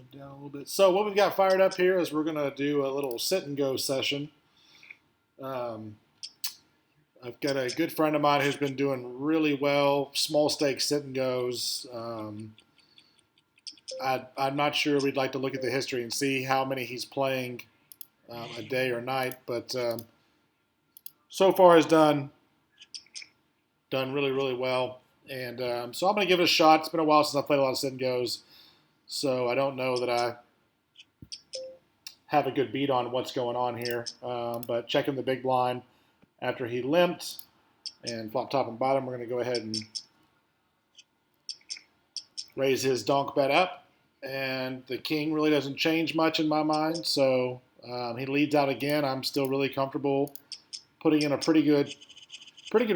Down a little bit. So what we've got fired up here is we're going to do a little sit and go session. Um, I've got a good friend of mine who's been doing really well, small stake sit and goes. I'm not sure. We'd like to look at the history and see how many he's playing a day or night, but so far has done really really well. And so I'm going to give it a shot. It's been a while since I played a lot of sit and goes, so I don't know that I have a good beat on what's going on here. But checking the big blind after he limped and flop top and bottom, we're going to go ahead and raise his donk bet up. And the king really doesn't change much in my mind, so he leads out again. I'm still really comfortable putting in a pretty good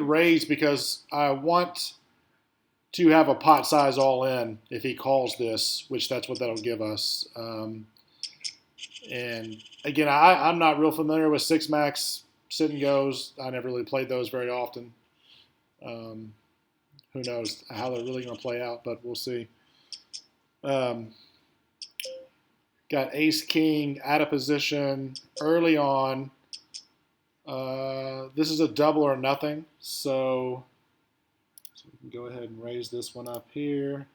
raise because I want to have a pot size all in if he calls this, which that's what that'll give us. And again, I'm not real familiar with six max sit and goes. I never really played those very often. Who knows how they're really going to play out, but we'll see. Got ace king out of position early on. This is a double or nothing, so we can go ahead and raise this one up here.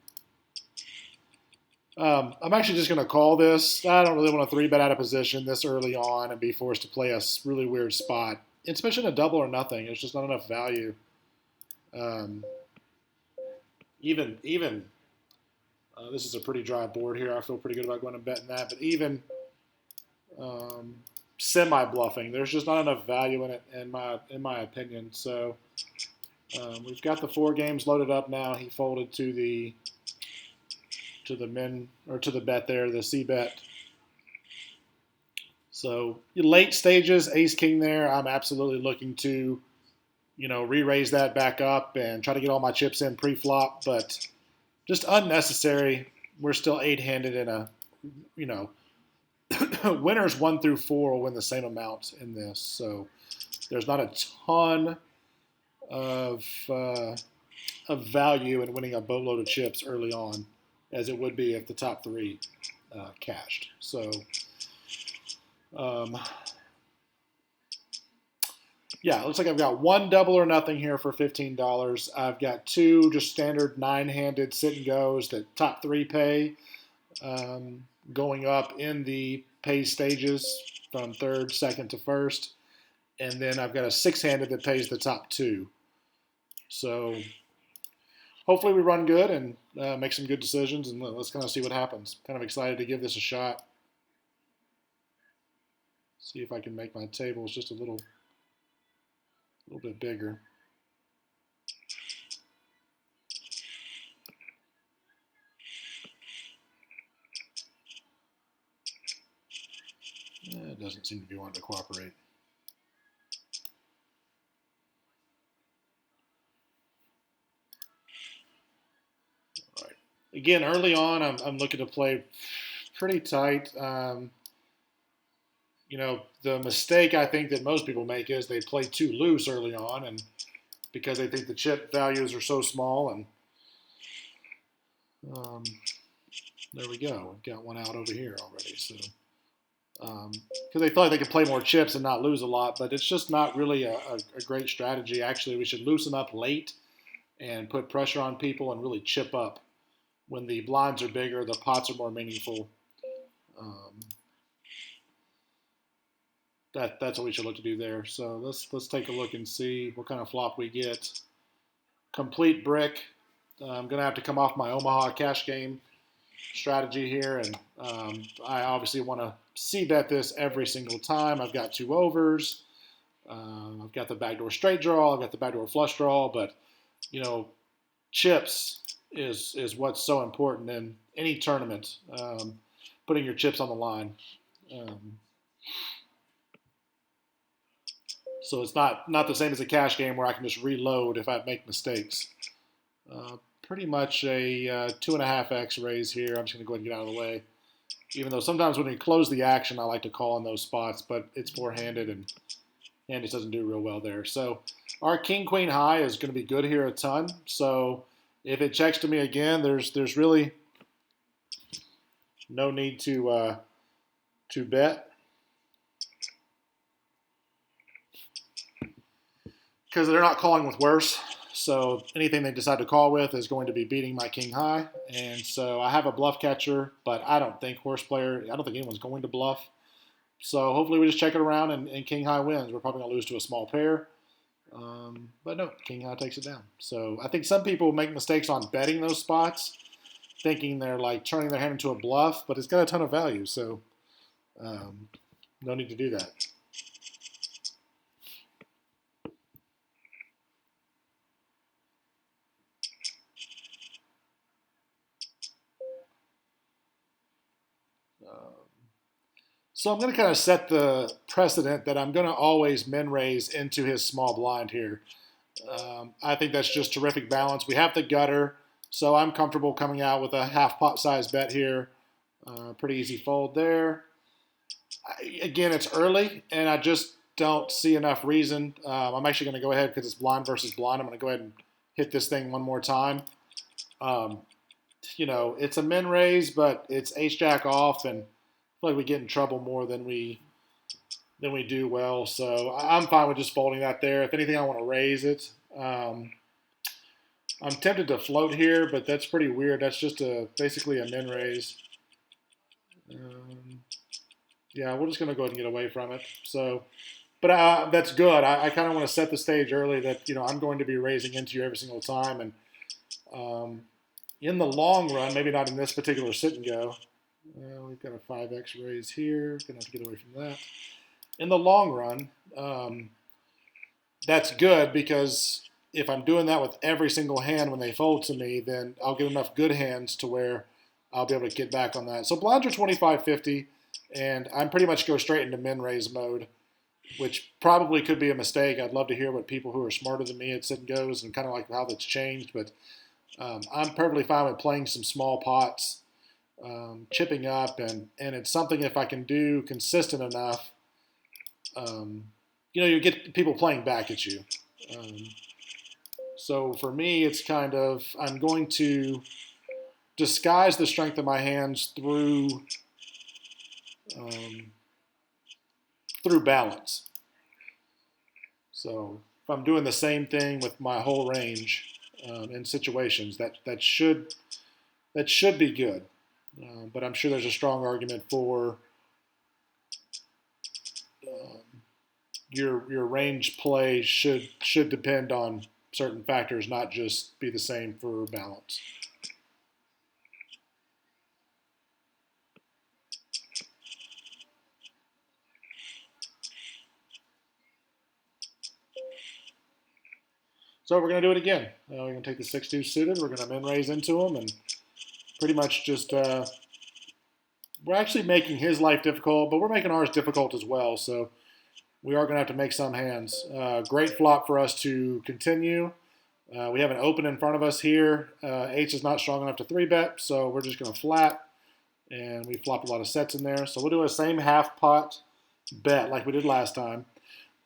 I'm actually just going to call this. I don't really want to 3-bet out of position this early on and be forced to play a really weird spot, especially in a double or nothing. There's just not enough value. Even this is a pretty dry board here. I feel pretty good about going and betting that. But even semi-bluffing, there's just not enough value in it, in my opinion. So we've got the 4 games loaded up now. He folded to the bet there, the C bet. So late stages, ace king there. I'm absolutely looking to, re-raise that back up and try to get all my chips in pre-flop, but just unnecessary. We're still 8-handed in a, winners 1 through 4 will win the same amount in this. So there's not a ton of value in winning a boatload of chips early on, as it would be if the top 3 cashed. So, yeah, it looks like I've got 1 double or nothing here for $15. I've got 2 just standard 9-handed sit and goes that top 3 pay, going up in the pay stages from 3rd, 2nd to 1st. And then I've got a 6-handed that pays the top 2. So hopefully we run good and make some good decisions, and let's kind of see what happens. Kind of excited to give this a shot. See if I can make my tables just a little bit bigger. It doesn't seem to be wanting to cooperate. All right. Again, early on, I'm looking to play pretty tight. The mistake I think that most people make is they play too loose early on, and because they think the chip values are so small. And there we go. We've got one out over here already. So because they thought they could play more chips and not lose a lot, but it's just not really a great strategy. Actually, we should loosen up late and put pressure on people and really chip up. When the blinds are bigger, the pots are more meaningful. That's what we should look to do there. So let's take a look and see what kind of flop we get. Complete brick. I'm going to have to come off my Omaha cash game strategy here, and I obviously want to c-bet this every single time. I've got 2 overs. I've got the backdoor straight draw. I've got the backdoor flush draw, but chips is what's so important in any tournament. Putting your chips on the line. So it's not the same as a cash game where I can just reload if I make mistakes. Pretty much a 2.5x raise here. I'm just going to go ahead and get out of the way. Even though sometimes when we close the action, I like to call in those spots, but it's 4-handed and just doesn't do real well there. So our king-queen high is going to be good here a ton. So if it checks to me again, there's really No need to bet because they're not calling with worse. So anything they decide to call with is going to be beating my king high. And so I have a bluff catcher, but I don't think I don't think anyone's going to bluff. So hopefully we just check it around and king high wins. We're probably going to lose to a small pair. But no, king high takes it down. So I think some people make mistakes on betting those spots, thinking they're like turning their hand into a bluff, but it's got a ton of value. So no need to do that. So I'm going to kind of set the precedent that I'm going to always min raise into his small blind here. I think that's just terrific balance. We have the gutter, so I'm comfortable coming out with a half pot size bet here. Pretty easy fold there. Again, it's early, and I just don't see enough reason. I'm actually going to go ahead because it's blind versus blind. I'm going to go ahead and hit this thing one more time. It's a min raise, but it's ace jack off, and I feel like we get in trouble more than we do well. So I'm fine with just folding that there. If anything, I want to raise it. I'm tempted to float here, but that's pretty weird. That's just basically a min raise. Yeah, we're just going to go ahead and get away from it. So, but that's good. I kind of want to set the stage early that I'm going to be raising into you every single time, and in the long run, maybe not in this particular sit and go. We've got a 5x raise here. Gonna have to get away from that. In the long run, that's good because if I'm doing that with every single hand when they fold to me, then I'll get enough good hands to where I'll be able to get back on that. So blinds are 25-50, and I'm pretty much go straight into min raise mode, which probably could be a mistake. I'd love to hear what people who are smarter than me at sit and goes and kind of like how that's changed, but I'm perfectly fine with playing some small pots, chipping up, and it's something if I can do consistent enough, you get people playing back at you. So for me, it's kind of I'm going to disguise the strength of my hands through balance. So if I'm doing the same thing with my whole range in situations, that should be good. But I'm sure there's a strong argument for your range play should depend on certain factors, not just be the same for balance. So we're going to do it again. We're going to take the 6-2 suited. We're going to min raise into them and pretty much just we're actually making his life difficult, but we're making ours difficult as well. So we are going to have to make some hands. Great flop for us to continue. We have an open in front of us here. H is not strong enough to 3-bet, so we're just going to flat, and we flop a lot of sets in there. So we'll do a same half pot bet like we did last time.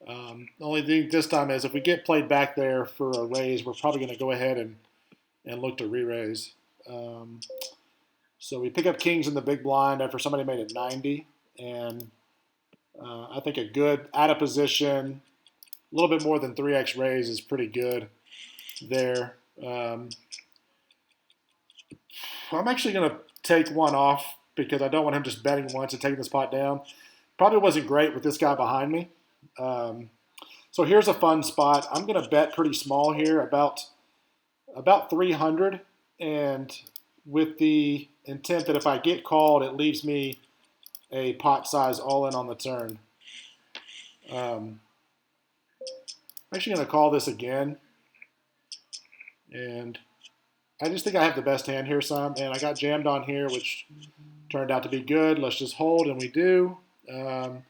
The only thing this time is if we get played back there for a raise, we're probably going to go ahead and look to re-raise. So we pick up kings in the big blind after somebody made it 90, and I think a good out of position, a little bit more than 3x raise is pretty good there. I'm actually going to take one off because I don't want him just betting once and taking this pot down. Probably wasn't great with this guy behind me. So here's a fun spot. I'm going to bet pretty small here, about 300, and with the intent that if I get called, it leaves me a pot size all in on the turn. I'm actually going to call this again, and I just think I have the best hand here some, and I got jammed on here, which turned out to be good. Let's just hold, and we do. Going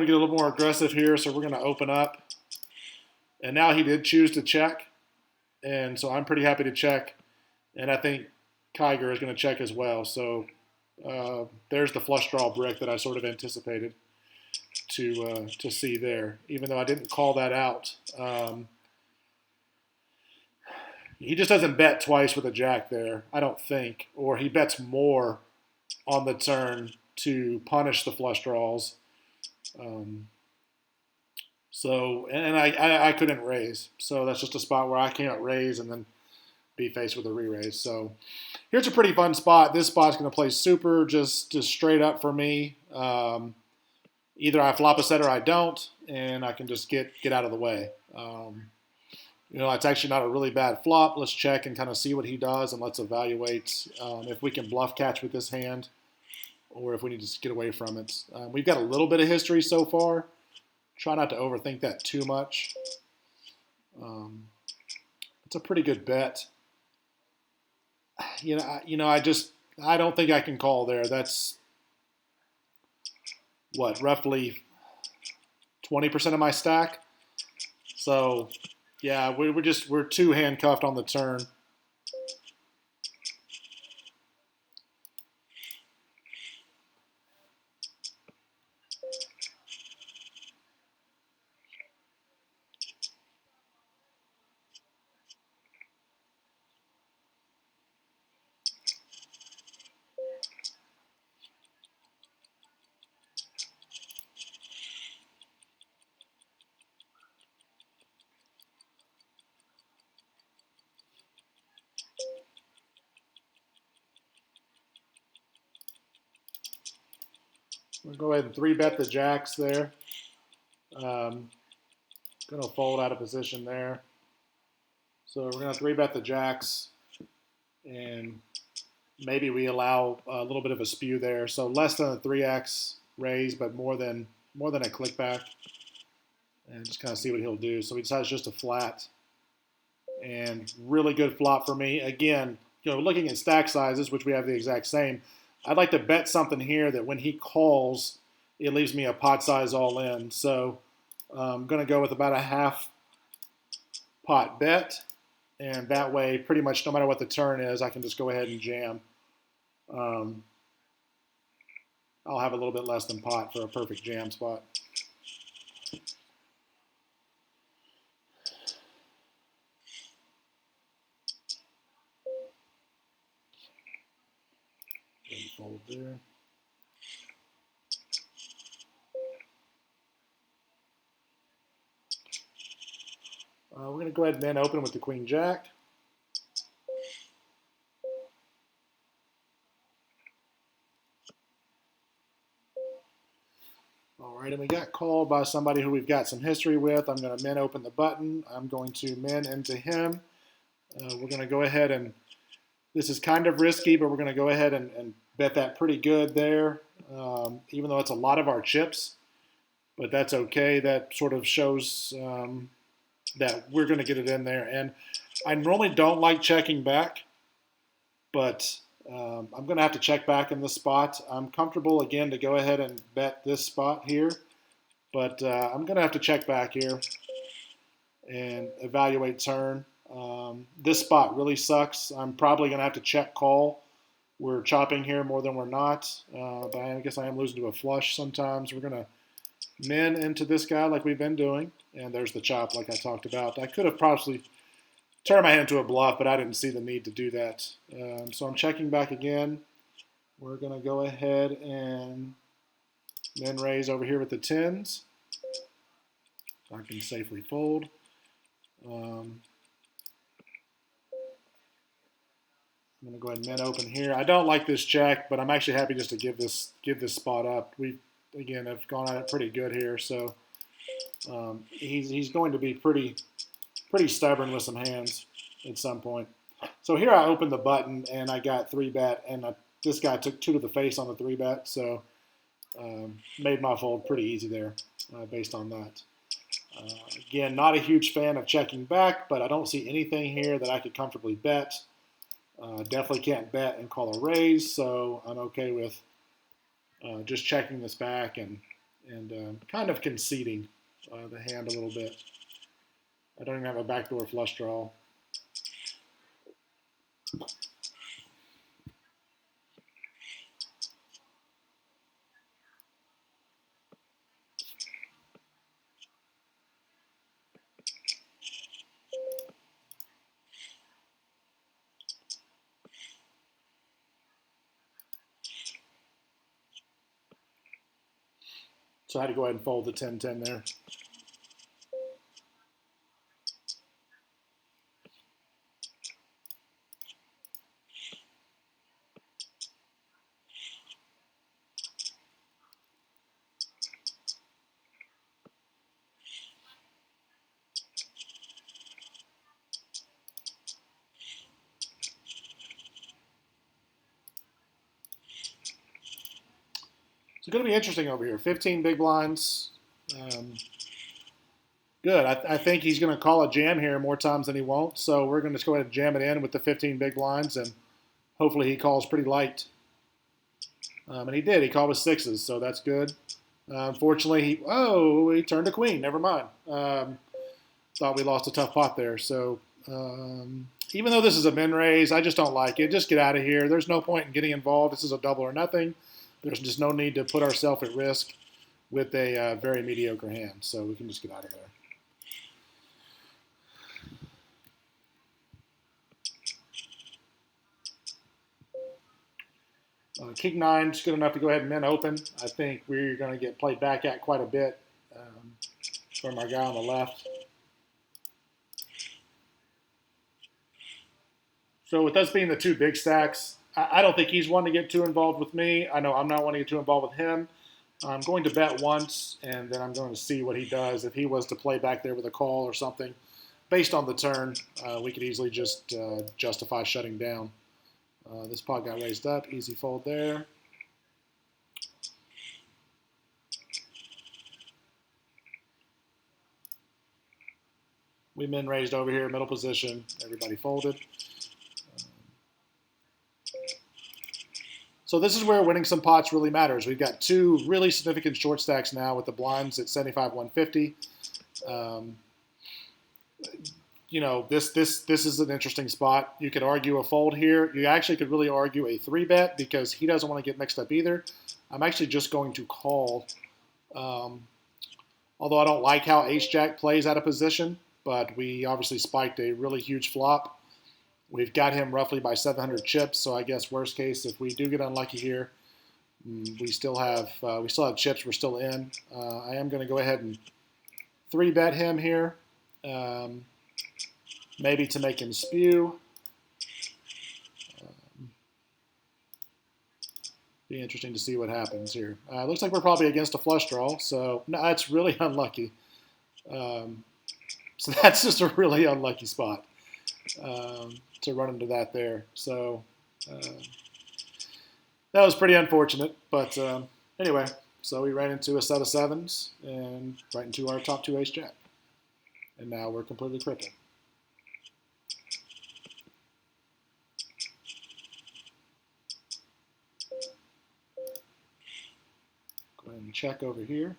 to get a little more aggressive here, so we're going to open up. And now he did choose to check, and so I'm pretty happy to check. And I think Kiger is going to check as well. So there's the flush draw brick that I sort of anticipated to see there, even though I didn't call that out. He just doesn't bet twice with a jack there, I don't think, or he bets more on the turn to punish the flush draws. Um, I couldn't raise. So that's just a spot where I can't raise and then be faced with a re-raise. So here's a pretty fun spot. This spot's going to play super just straight up for me. Either I flop a set or I don't, and I can just get out of the way. It's actually not a really bad flop. Let's check and kind of see what he does, and let's evaluate if we can bluff catch with this hand or if we need to just get away from it. We've got a little bit of history so far. Try not to overthink that too much. It's a pretty good bet. I don't think I can call there. That's roughly 20% of my stack. So, yeah, we're too handcuffed on the turn. We'll go ahead and 3-bet the jacks there. Going to fold out of position there. So we're going to 3-bet the jacks, and maybe we allow a little bit of a spew there. So less than a 3x raise, but more than a click back, and just kind of see what he'll do. So he decides just a flat, and really good flop for me. Again, looking at stack sizes, which we have the exact same, I'd like to bet something here that when he calls, it leaves me a pot size all in. So I'm going to go with about a half pot bet. And that way, pretty much no matter what the turn is, I can just go ahead and jam. I'll have a little bit less than pot for a perfect jam spot. Fold there. We're going to go ahead and then open with the queen jack. All right, and we got called by somebody who we've got some history with. I'm going to min open the button. I'm going to min into him. We're going to go ahead and, this is kind of risky, but we're going to go ahead and bet that pretty good there, even though it's a lot of our chips. But that's okay. That sort of shows that we're going to get it in there. And I normally don't like checking back, but I'm going to have to check back in this spot. I'm comfortable, again, to go ahead and bet this spot here, but I'm going to have to check back here and evaluate turn. This spot really sucks. I'm probably going to have to check call. We're chopping here more than we're not, but I guess I am losing to a flush sometimes. We're going to min into this guy like we've been doing, and there's the chop like I talked about. I could have probably turned my hand into a bluff, but I didn't see the need to do that. So I'm checking back again. We're going to go ahead and min raise over here with the tens. So I can safely fold. I'm going to go ahead and min open here. I don't like this check, but I'm actually happy just to give this spot up. We, again, have gone at it pretty good here, so he's going to be pretty stubborn with some hands at some point. So here I opened the button and I got 3-bet, and this guy took 2 to the face on the 3-bet, so made my fold pretty easy there based on that. Again, not a huge fan of checking back, but I don't see anything here that I could comfortably bet. Definitely can't bet and call a raise, so I'm okay with just checking this back and kind of conceding the hand a little bit. I don't even have a backdoor flush draw. So I had to go ahead and fold the 10-10 there. It's going to be interesting over here. 15 big blinds. Um, Good. I think he's going to call a jam here more times than he won't. So we're going to just go ahead and jam it in with the 15 big blinds, and hopefully he calls pretty light. And he did. He called with sixes, so that's good. Unfortunately, he turned a queen. Never mind. Thought we lost a tough pot there. So even though this is a min raise, I just don't like it. Just get out of here. There's no point in getting involved. This is a double or nothing. There's just no need to put ourselves at risk with a very mediocre hand. So we can just get out of there. King 9 is good enough to go ahead and min open. I think we're going to get played back at quite a bit from our guy on the left. So with us being the two big stacks, I don't think he's one to get too involved with me. I know I'm not wanting to get too involved with him. I'm going to bet once, and then I'm going to see what he does. If he was to play back there with a call or something, based on the turn, we could easily just justify shutting down. This pot got raised up. Easy fold there. We min raised over here, middle position. Everybody folded. So this is where winning some pots really matters. We've got two really significant short stacks now with the blinds at 75, 150. This is an interesting spot. You could argue a fold here. You actually could really argue a 3-bet because he doesn't want to get mixed up either. I'm actually just going to call, although I don't like how ace-jack plays out of position, but we obviously spiked a really huge flop. We've got him roughly by 700 chips, so I guess worst case, if we do get unlucky here, we still have chips. We're still in. I am going to go ahead and 3-bet him here. Maybe to make him spew. Be interesting to see what happens here. Looks like we're probably against a flush draw, so no, that's really unlucky. So that's just a really unlucky spot to run into that there. So that was pretty unfortunate. But anyway, so we ran into a set of sevens and right into our top two ace-jack. And now we're completely crippled. Go ahead and check over here.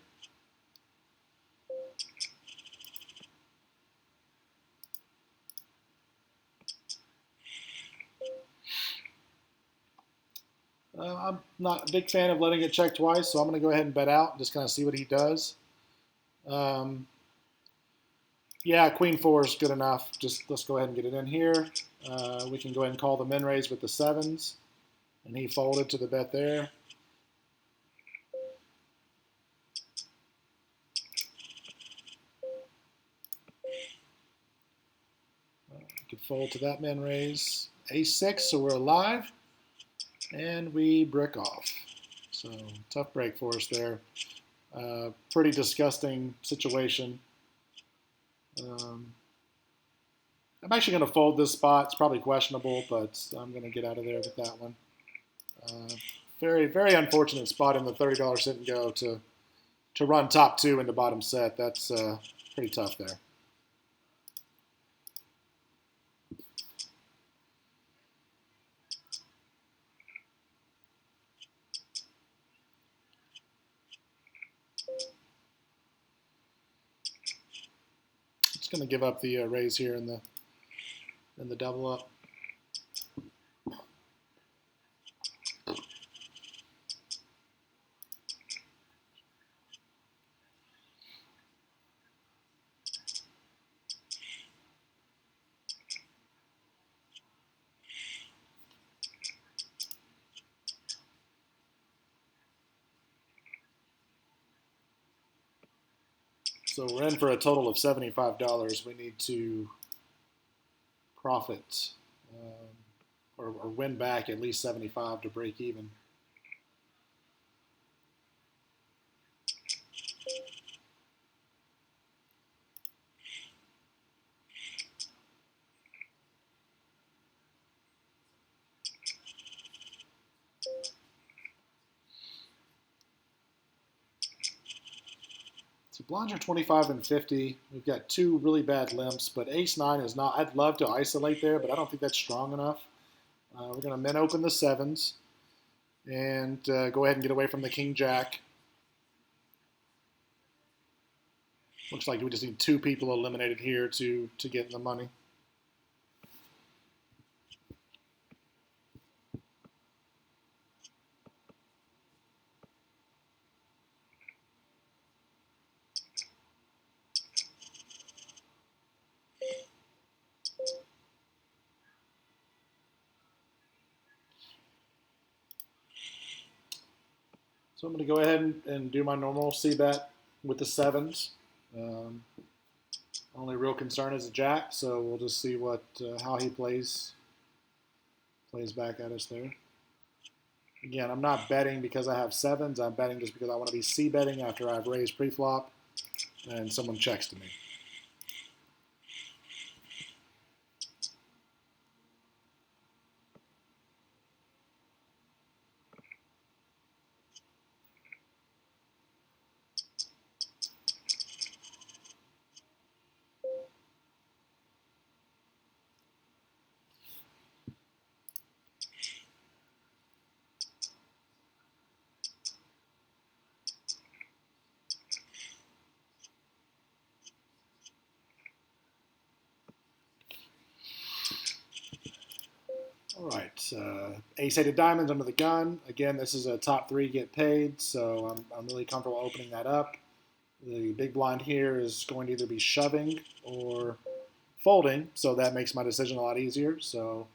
I'm not a big fan of letting it check twice, so I'm going to go ahead and bet out and just kind of see what he does. Yeah, queen 4 is good enough. Just let's go ahead and get it in here. We can go ahead and call the min raise with the sevens, and he folded to the bet there. Could fold to that min raise. A6, so we're alive. And we brick off. So tough break for us there. Pretty disgusting situation. I'm actually going to fold this spot. It's probably questionable, but I'm going to get out of there with that one. Very, very unfortunate spot in the $30 sit and go to run top two in the bottom set. That's pretty tough there. Going to give up the raise here in the double up. So we're in for a total of $75. We need to profit or win back at least 75 to break even. So blinds are 25 and 50. We've got two really bad limps, but ace-9 is not. I'd love to isolate there, but I don't think that's strong enough. We're going to min open the sevens and go ahead and get away from the king-jack. Looks like we just need two people eliminated here to get in the money. So I'm going to go ahead and do my normal c-bet with the sevens. Only real concern is a jack, so we'll just see what how he plays back at us there. Again, I'm not betting because I have sevens. I'm betting just because I want to be c-betting after I've raised pre-flop and someone checks to me. All right, ace-8 of diamonds under the gun. Again, this is a top three get paid, so I'm really comfortable opening that up. The big blind here is going to either be shoving or folding, so that makes my decision a lot easier. So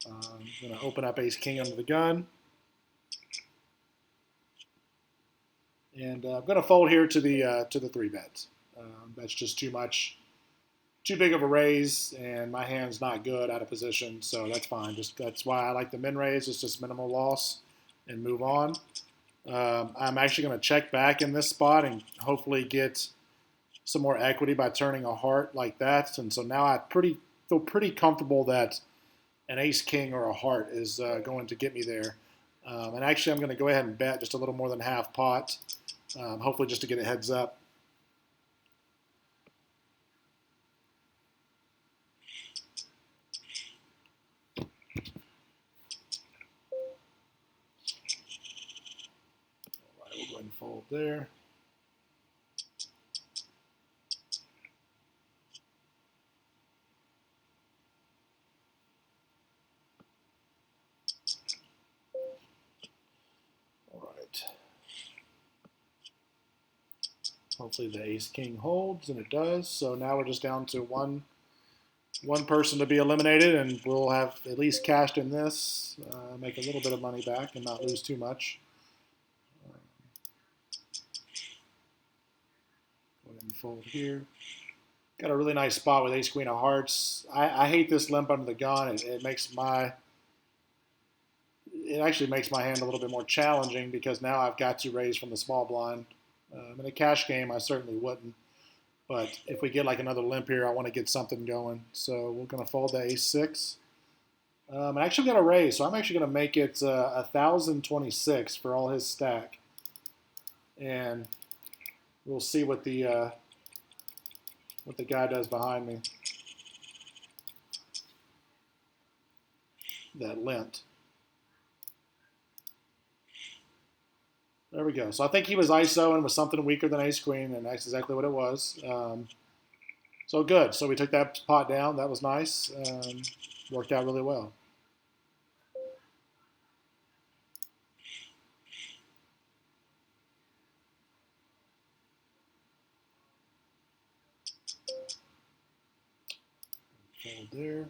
I'm going to open up ace-king under the gun. And I'm going to fold here to the three bets. That's just too much. Too big of a raise, and my hand's not good out of position, so that's fine. That's why I like the min raise. It's just minimal loss and move on. I'm actually going to check back in this spot and hopefully get some more equity by turning a heart like that. And so now I feel pretty comfortable that an ace-king or a heart is going to get me there. And actually, I'm going to go ahead and bet just a little more than half pot, hopefully just to get a heads up. We'll go ahead and fold there. All right. Hopefully the ace-king holds, and it does. So now we're just down to one person to be eliminated, and we'll have at least cashed in this, make a little bit of money back and not lose too much. Go ahead and fold here. Got a really nice spot with ace-queen of hearts. I hate this limp under the gun. It actually makes my hand a little bit more challenging because now I've got to raise from the small blind. In a cash game, I certainly wouldn't. But if we get like another limp here, I want to get something going. So we're going to fold the ace-6. I actually got a raise, so I'm actually going to make it 1,026 for all his stack. And we'll see what the guy does behind me. That lint. There we go. So I think he was ISO and was something weaker than ace-queen, and that's exactly what it was. So good. So we took that pot down. That was nice. Worked out really well. Fold there.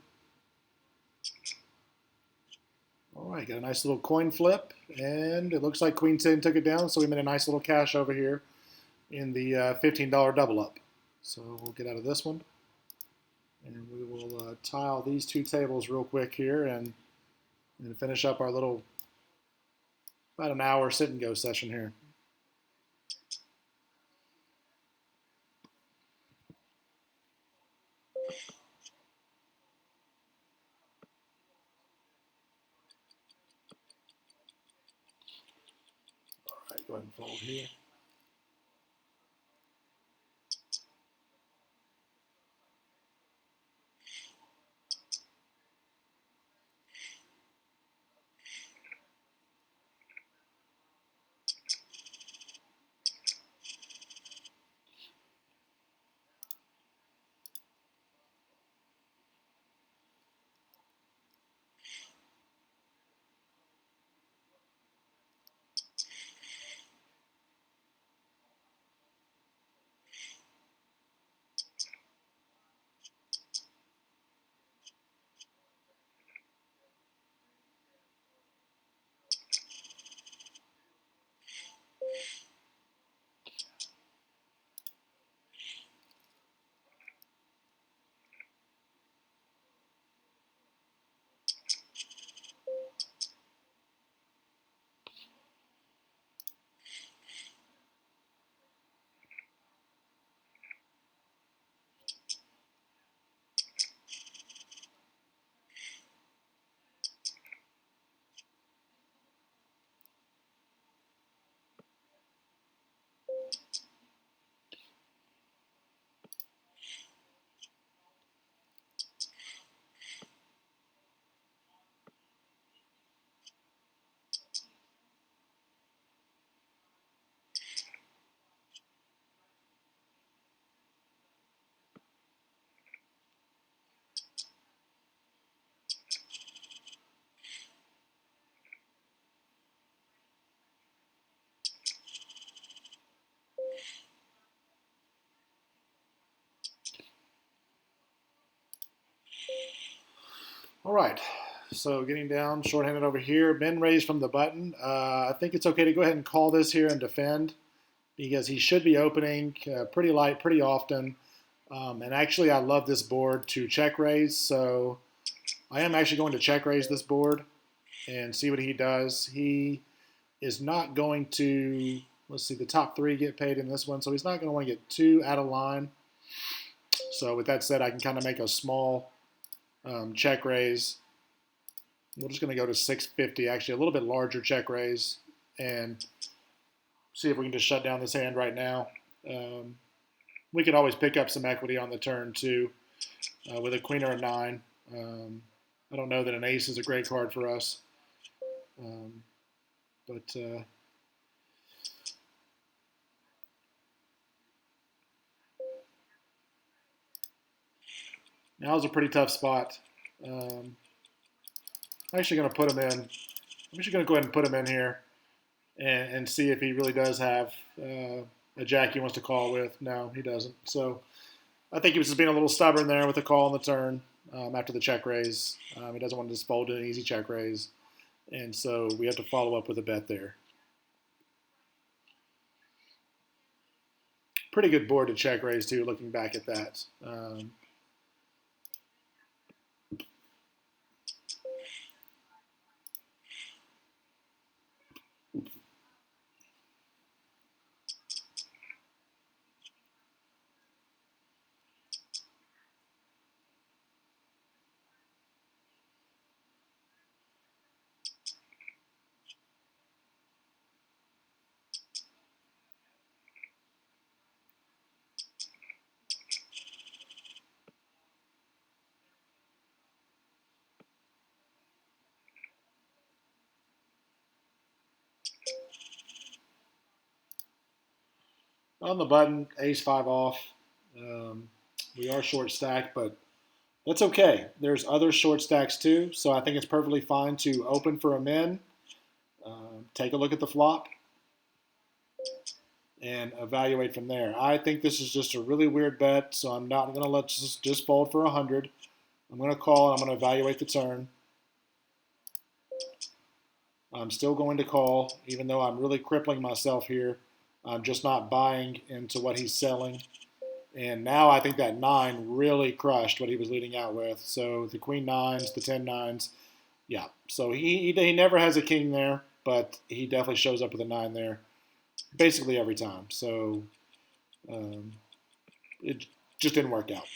All right, got a nice little coin flip, and it looks like Queen 10 took it down, so we made a nice little cash over here. in the $15 double up. So we'll get out of this one, and we will tile these two tables real quick here and finish up our little about an hour sit and go session here. All right, go ahead and fold here. All right, so getting down, shorthanded over here. Ben raised from the button. I think it's okay to go ahead and call this here and defend because he should be opening pretty light pretty often. And actually, I love this board to check raise, so I am actually going to check raise this board and see what he does. He is not going to, let's see, the top three get paid in this one, so he's not going to want to get too out of line. So with that said, I can kind of make a small check raise. We're just going to go to 650, actually a little bit larger check raise, and see if we can just shut down this hand right now. We could always pick up some equity on the turn too with a queen or a nine. I don't know that an ace is a great card for us, but now's a pretty tough spot. I'm actually going to put him in. I'm actually going to go ahead and put him in here and see if he really does have a jack he wants to call with. No, he doesn't. So I think he was just being a little stubborn there with the call on the turn after the check raise. He doesn't want to just fold an easy check raise. And so we have to follow up with a bet there. Pretty good board to check raise too, looking back at that. On the button, ace five off. We are short stacked, but that's okay. There's other short stacks too, so I think it's perfectly fine to open for a min, take a look at the flop, and evaluate from there. I think this is just a really weird bet, so I'm not going to let just fold for 100. I'm going to call and I'm going to evaluate the turn. I'm still going to call, even though I'm really crippling myself here I'm just not buying into what he's selling. And now I think that nine really crushed what he was leading out with. So the queen nines, the 10 9s, yeah. So he never has a king there, but he definitely shows up with a nine there basically every time. So um, it just didn't work out.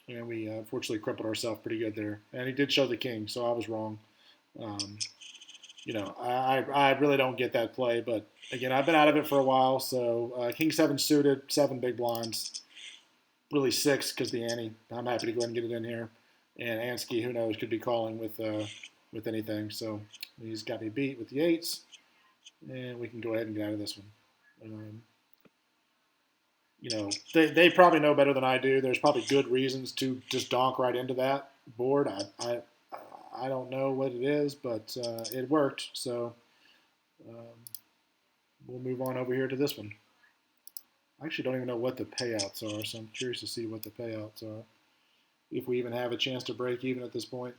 And we unfortunately crippled ourselves pretty good there. And he did show the king, so I was wrong. Um, I really don't get that play, but again, I've been out of it for a while. So king seven suited, seven big blinds, really six because the ante. I'm happy to go ahead and get it in here. And Ansky, who knows, could be calling with anything. So he's got me beat with the eights, and we can go ahead and get out of this one. Um, they probably know better than I do. There's probably good reasons to just donk right into that board. I don't know what it is, but it worked. So um, we'll move on over here to this one. I actually don't even know what the payouts are, so I'm curious to see what the payouts are. If we even have a chance to break even at this point.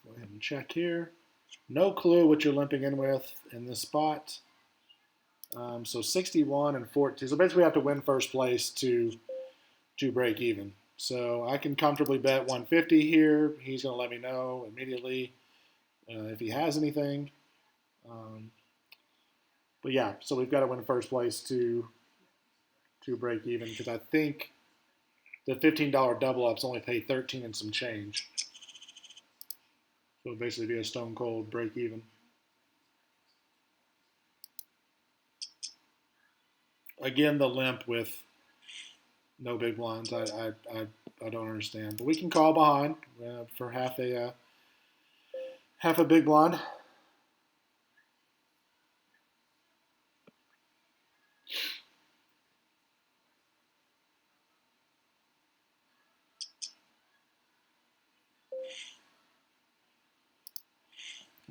Go ahead and check here. No clue what you're limping in with in this spot. So 61 and 14. So basically, we have to win first place to break even. So I can comfortably bet 150 here. He's going to let me know immediately if he has anything. Um, but yeah, so we've got to win first place to break even because I think the $15 double ups only pay 13 and some change. So it'll basically be a stone cold break even. Again, the limp with no big blinds. I don't understand, but we can call behind for half a big blind.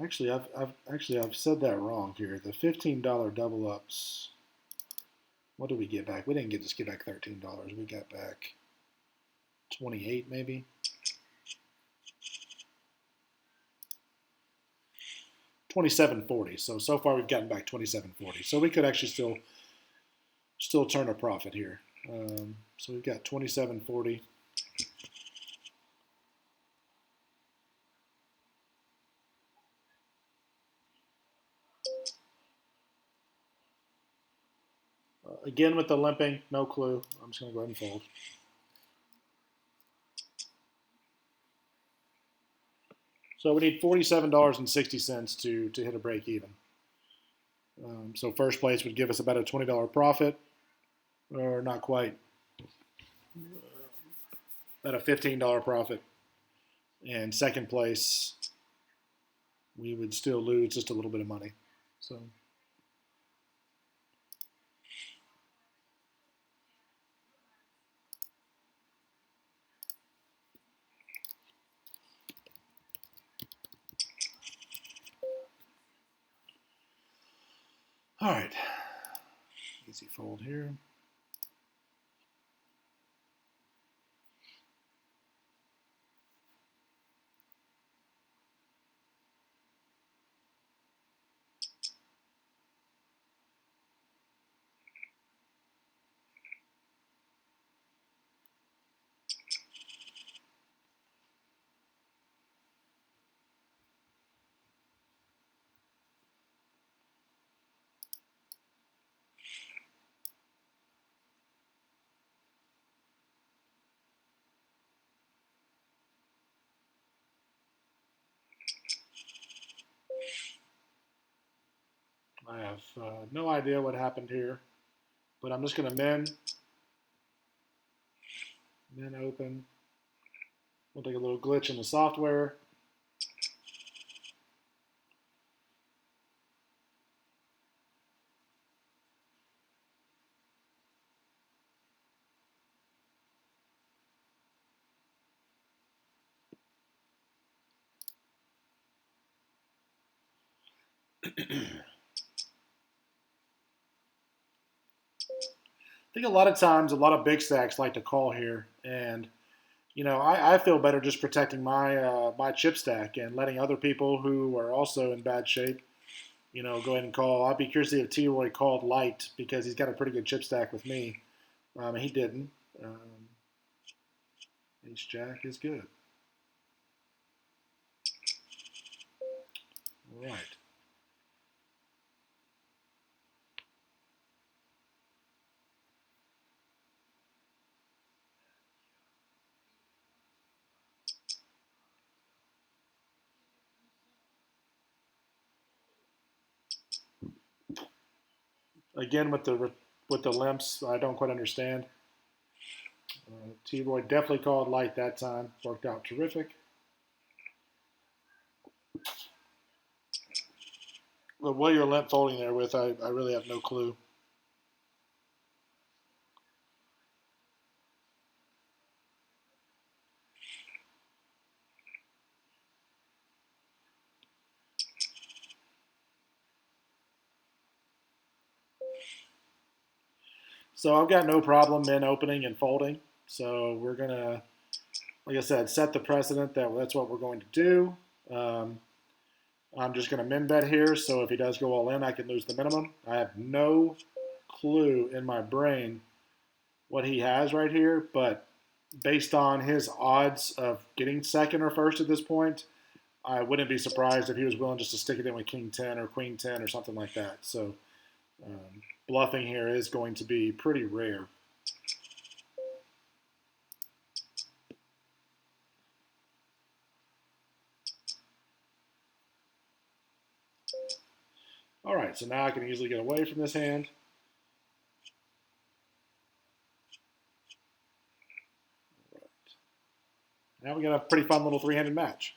I've said that wrong here. The $15 double ups. What did we get back? We didn't just get back $13. We got back 28 maybe. 27.40. So far we've gotten back 27.40. So we could actually still turn a profit here. So we've got 27.40. Again with the limping, no clue. I'm just going to go ahead and fold. So we need $47.60 to hit a break even. So first place would give us about a $20 profit, or not quite, about a $15 profit. And second place, we would still lose just a little bit of money. So. All right, easy fold here. I have no idea what happened here, but I'm just going to min open. We'll take a little glitch in the software. I think a lot of times, a lot of big stacks like to call here, and I feel better just protecting my chip stack and letting other people who are also in bad shape, go ahead and call. I'd be curious to see if T. Roy called light because he's got a pretty good chip stack with me. And he didn't. Um, Ace Jack is good. All right. Again with the limps, I don't quite understand. T. Roy definitely called light that time. Worked out terrific. But what you're limp folding there with, I really have no clue. So I've got no problem in opening and folding. So we're gonna, like I said, set the precedent that that's what we're going to do. Um, I'm just going to min bet here, so if he does go all in, I can lose the minimum. I have no clue in my brain what he has right here, but based on his odds of getting second or first at this point, I wouldn't be surprised if he was willing just to stick it in with King 10 or Queen 10 or something like that. So bluffing here is going to be pretty rare. All right, so now I can easily get away from this hand. Now we got a pretty fun little three-handed match.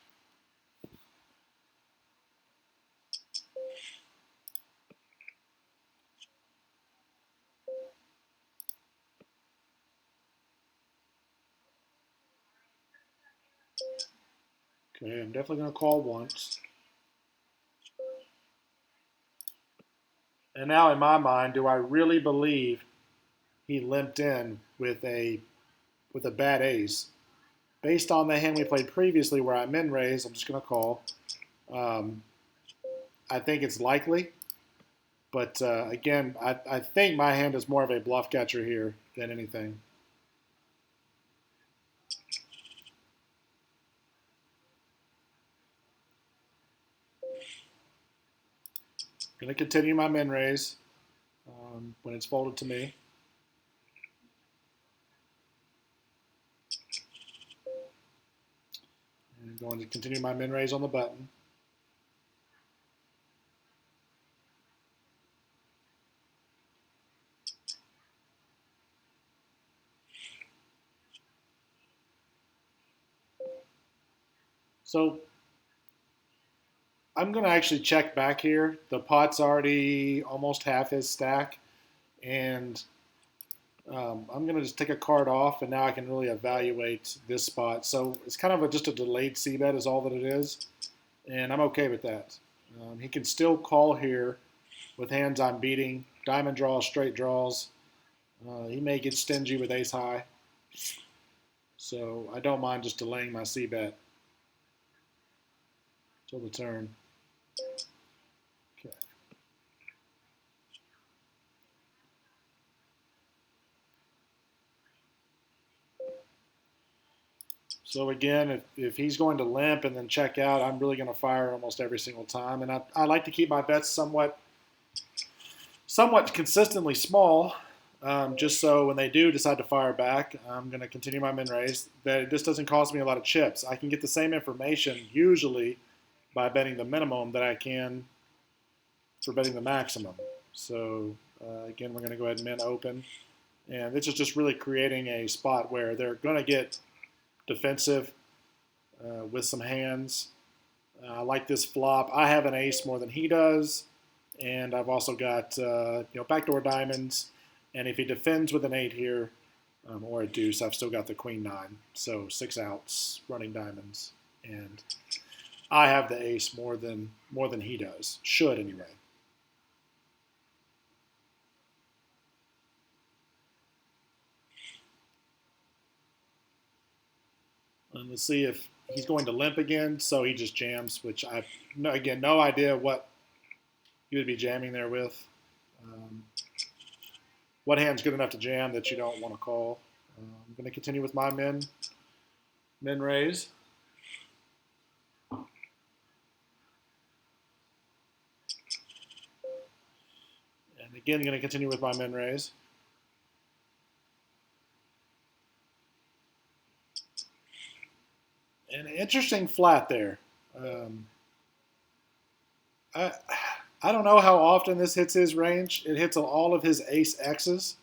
Okay, I'm definitely going to call once. And now in my mind, do I really believe he limped in with a bad ace? Based on the hand we played previously where I min raised, I'm just going to call. Um, I think it's likely. But again, I think my hand is more of a bluff catcher here than anything. I'm going to continue my min raise when it's folded to me. And I'm going to continue my min raise on the button. So I'm going to actually check back here. The pot's already almost half his stack. And I'm going to just take a card off, and now I can really evaluate this spot. So it's kind of just a delayed C bet is all that it is, and I'm okay with that. He can still call here with hands I'm beating, diamond draws, straight draws. He may get stingy with ace high, so I don't mind just delaying my C bet till the turn. Okay. So again, if he's going to limp and then check out, I'm really going to fire almost every single time, and I like to keep my bets somewhat consistently small, just so when they do decide to fire back, I'm going to continue my min raise. That this doesn't cost me a lot of chips. I can get the same information usually by betting the minimum that I can for betting the maximum. So again, we're going to go ahead and min open, and this is just really creating a spot where they're going to get defensive with some hands. I like this flop. I have an ace more than he does. And I've also got backdoor diamonds. And if he defends with an 8 here or a deuce, I've still got the queen 9. So 6 outs running diamonds. And I have the ace more than he does. Should anyway. And let's see if he's going to limp again. So he just jams, which I again no idea what you would be jamming there with. Um, what hand's good enough to jam that you don't want to call? I'm going to continue with my min raise. And again, going to continue with my min raise. An interesting flat there. Um, I, I don't know how often this hits his range. It hits all of his ace X's.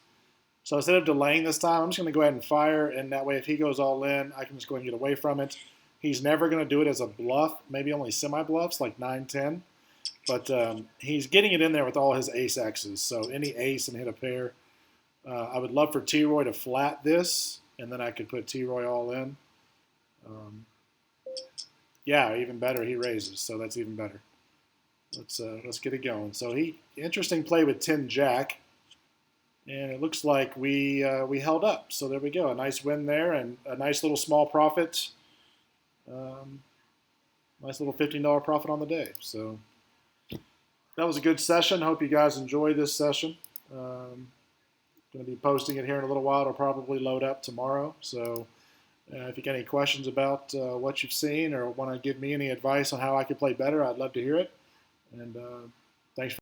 So instead of delaying this time, I'm just going to go ahead and fire, and that way if he goes all in, I can just go ahead and get away from it. He's never going to do it as a bluff, maybe only semi-bluffs like 9-10. But he's getting it in there with all his ace X's. So any ace and hit a pair. I would love for T-Roy to flat this, and then I could put T-Roy all in. Yeah, even better, he raises, so that's even better. Let's get it going. So interesting play with 10 Jack. And it looks like we held up. So there we go. A nice win there and a nice little small profit. Nice little $15 profit on the day. So that was a good session. Hope you guys enjoyed this session. Going to be posting it here in a little while. It'll probably load up tomorrow. So if you got any questions about what you've seen or want to give me any advice on how I could play better, I'd love to hear it. And thanks for